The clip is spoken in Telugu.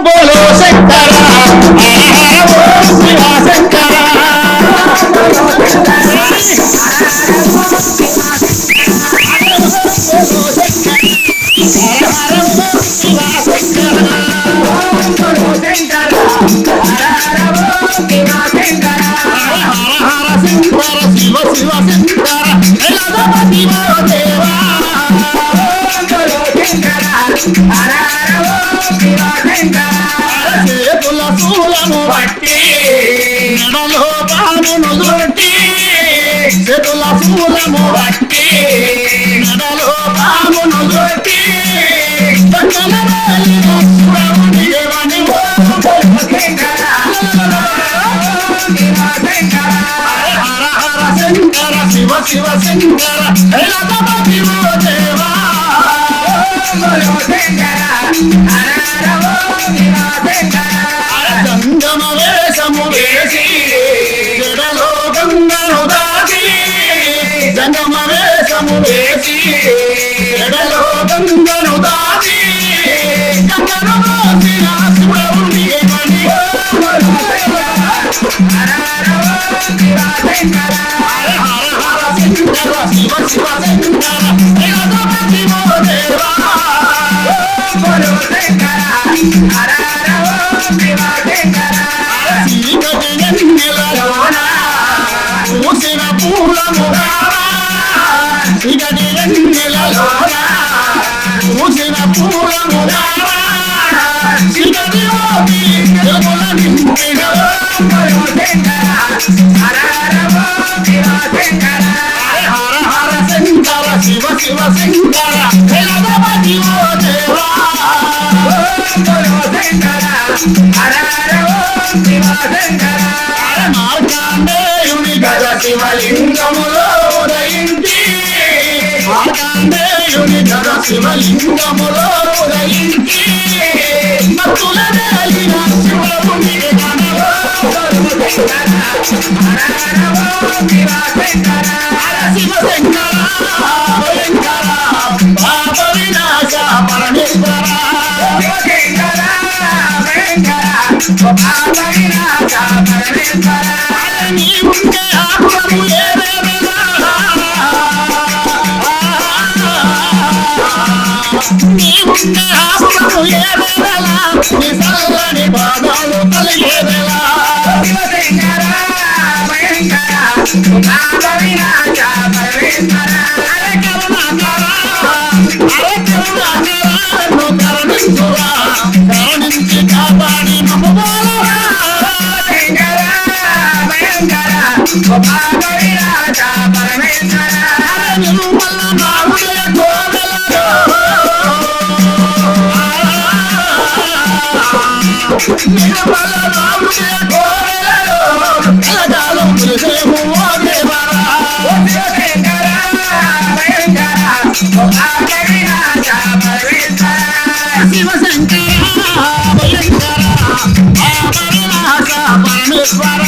బోలో శంకర శివ శంకర శివ శివ శంకర దేవా చేతుల శూలము బట్టి నడలో పామును దొట్టి చేతుల శూలము బట్టి నడలో పామును దొట్టి శంకర శివ శివ శంకర దేవా గంగమ వేషము వేసి జడలో గంగను దాచి గంగమ వేషము వేసి జడలో గంగను దాచి గంగను మోసిన శివుని మణి శంకర శివ శివ శంకర దేవా పూసిన పూలముగా పూసిన పూలముగా శంకర శివ శివ శంకర దేవా మార్కండేయుని గజ శివలింగములో ఉదయించి మార్కండేయుని గజ శివలింగములో ఉదయించి మత్తుల వేలిన శివుని గణలో శివ శంకర భయంకర పాప వినాశ పరమేశ్వర నీవుంటే ఆపురము ఏదేనా నీవుంటే ఆపురము ఏదేనా నీ సల్లని పాదాలు కలిగేదేలా కరుణించి కాపాడి మమ్మల్ని శివ శంకర పరమేశ్వర